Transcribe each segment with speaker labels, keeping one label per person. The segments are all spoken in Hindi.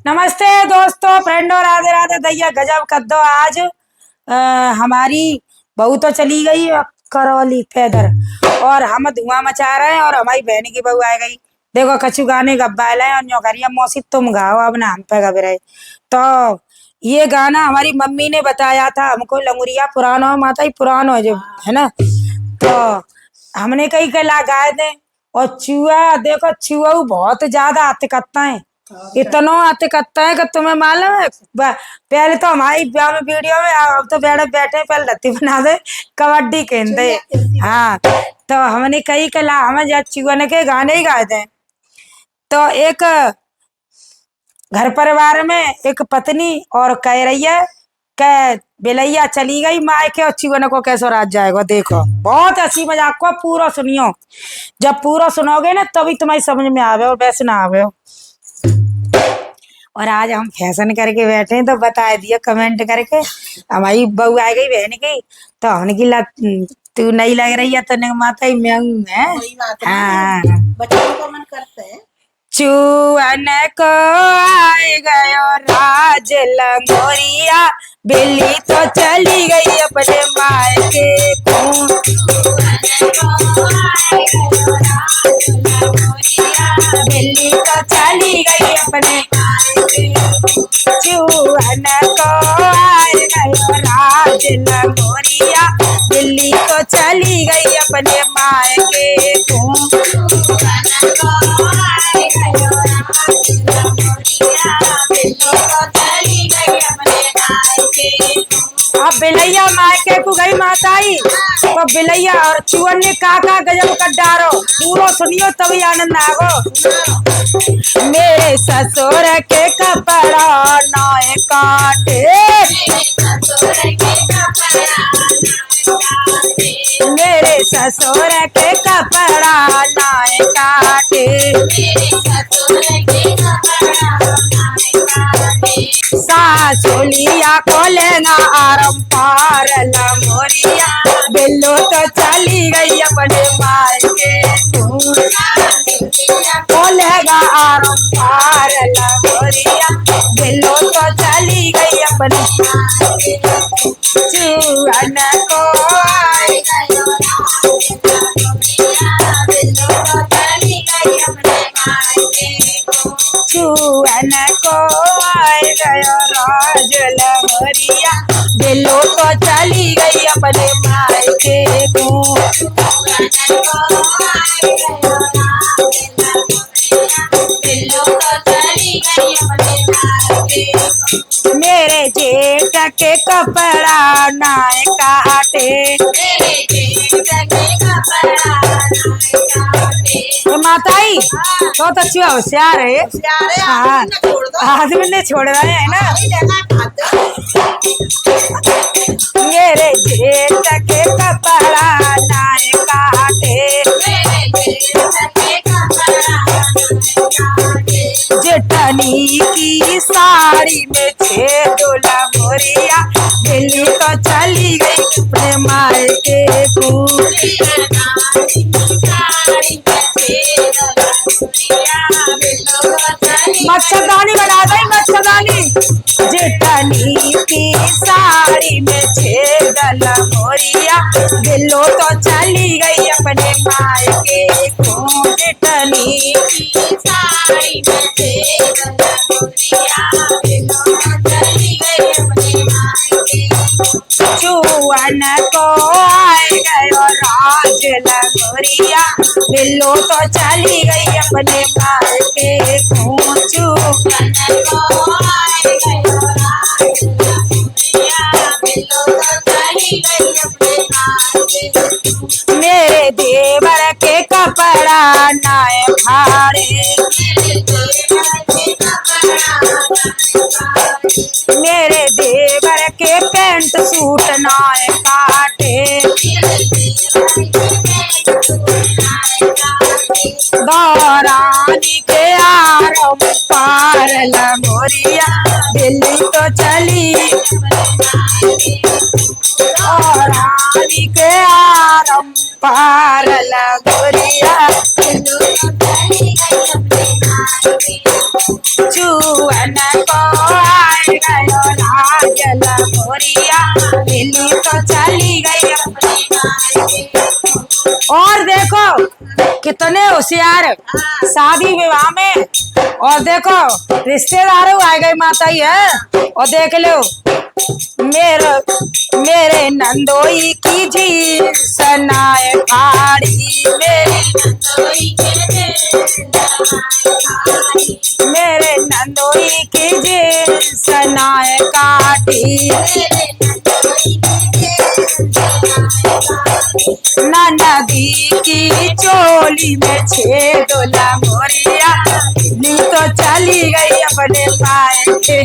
Speaker 1: नमस्ते दोस्तों, फ्रेंडों, राधे राधे। दैया गजब कर दो आज। हमारी बहू तो चली गई करौली पैदर, और हम धुआं मचा रहे हैं। और हमारी बहन की बहू आ गई। देखो कछु गाने गब्बा है और न्यो करिया मौसी तुम गाओ, अब ना हम पे गब रहे। तो ये गाना हमारी मम्मी ने बताया था हमको। लंगुरिया पुराना हो माता ही पुराना हो जो है ना। तो हमने कही कला गाए थे। और चूहा देखो, चूहा बहुत ज्यादा आतिकत्ता है। इतना आतिकत्ता है कि तुम्हें मालूम है। पहले तो हमारी वीडियो में, अब तो बैठे बैठे पहले रत्ती बना दे, कबड्डी खेलते। हाँ, तो हमने कही कला हमें जब चूहा के गाने ही गाए थे। तो एक घर परिवार में एक पत्नी और कह रही है कि बिलैया चली गई मायके और चूहा को कैसे रात जाएगा। देखो बहुत हंसी मजाक को पूरा सुनियो। जब पूरा सुनोगे ना तभी तुम्हारी समझ में आवे, और वैसे ना आवे। और आज हम फैशन करके बैठे हैं, तो बता दिया कमेंट करके। हमारी बहू आ गई बहन की, तो हमने की तू नहीं लग रही है, तो माता ही मैं हूँ। हाँ,
Speaker 2: बच्चों का मन करता है।
Speaker 1: चूहन को आए गयो राज लंगोरिया, बिल्ली तो चली गई अपने मायके को। बिल्ली तो चली गई अपने चूहन को आए गयो राज लंगोरिया, बिल्ली तो चली गई अपने मायके को। अब बिलैया मायके को गई माताई, तो बिलैया और चूहन ने काका गजब कर डारो। पूरा सुनियो तभी आनंद आवो। मेरे ससुर के कपड़ा नाय काटे, मेरे ससुर के कपड़ा नाय काटे, सासुलिया को लेना आरम पार लंगोरिया, बिल्लो तो चली गई अपने मायके को लेगा आरम पार लंगोरिया, बिल्लो तो चली गई अपने चूहन को आए चूहन को आए गयो राज लंगोरिया, बिल्लो तो चली गई अपने मायके को। मेरे जेठ के कपड़ा नाय काटे, तो माताई तो अच्छा होशियार है। हाँ, आदमी ने छोड़ रहे है ना। मेरे जेठ के कपड़ा नाय काटे, जेठनी की साड़ी में छेद लंगोरिया, बिल्ली तो चली गई अपने मायके को। मच्छरदानी बना गई मच्छरदानी, जेठनी की साड़ी में छेद लंगोरिया, बिल्लो तो चली गई अपने मायके को। जेठनी की साड़ी में छेद लंगोरिया, बिल्लो तो चली गई अपने मायके को। चूहन को आए गयो राज लंगोरिया, बिल्लो तो चली गई अपने मायके को। चूहन को आए गयो राज लंगोरिया, बिल्लो तो चली गई अपने मायके को। मेरे देवर के कपड़ा नाय फाड़े, मेरे देवर के पैंट सूट नाय काटे, दौरानी के आरम पार लंगोरिया, दिल्ली तो चली, दौरानी के आरम पार लंगोरिया, चूहन को आए गयो राजल मोरिया बिल्ली तो चली गई अपने मायके। और देखो कितने होशियार शादी विवाह में, और देखो रिश्तेदारों आ गए माता ही है। और देख लो मेरे नंदोई की जी सनाए फाड़ी, मेरे नंदोई की जी सनाए काटी, नदी की चोली में छेदोला मोरिया ली तो चली गई अपने मायके।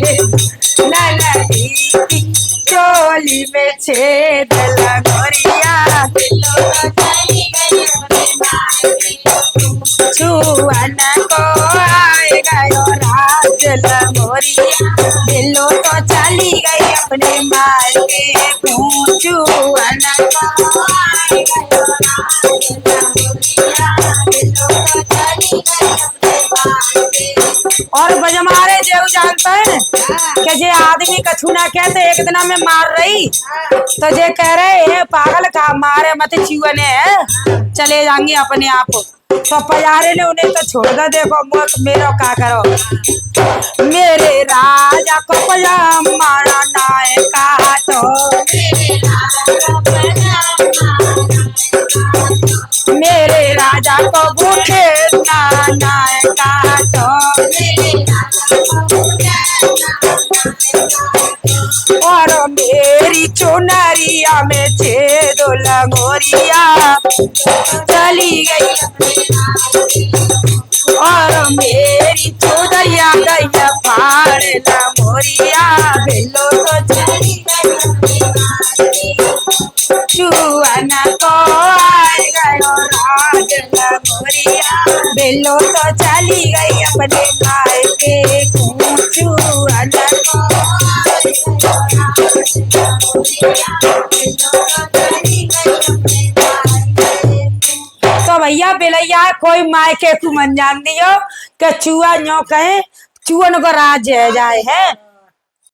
Speaker 1: नदी की चोली में छेदोला मोरिया बिल्लो तो चली गई अपने मायके। छुअन को आए गयो राजल मोरिया बिल्लो तो चली गई अपने मायके। छुअन को आए गयो राजल मोरिया बिल्लो तो चली गई अपने मायके। और बजमारे जेऊ जानता है कि जे आदमी कछु ना कहते एक दिन में मार रही, तो जे कह रहे हैं पागल का मारे मत चुअने है चले जाएंगे अपने आप। तो पजारे ने उन्हें तो छोड़ दो, देखो मेरा का करो। मेरे राजा को मारा नाय काटो, मेरे राजा को भूखे नाय काटो, और मेरी चुनरिया में छेदोला मोरिया चली गई, और मेरी चुनरिया गैया फाड़ला मोरिया बिल्लो तो चली गई। छुअन को आए गयो राजल मोरिया बिल्लो तो चली गई अपने मायके। छुअन को आए गयो तो भैया बेलैया कोई मायके को मन जान दियो कि चुआ न्यो कहे चुअन को राज है जाए है।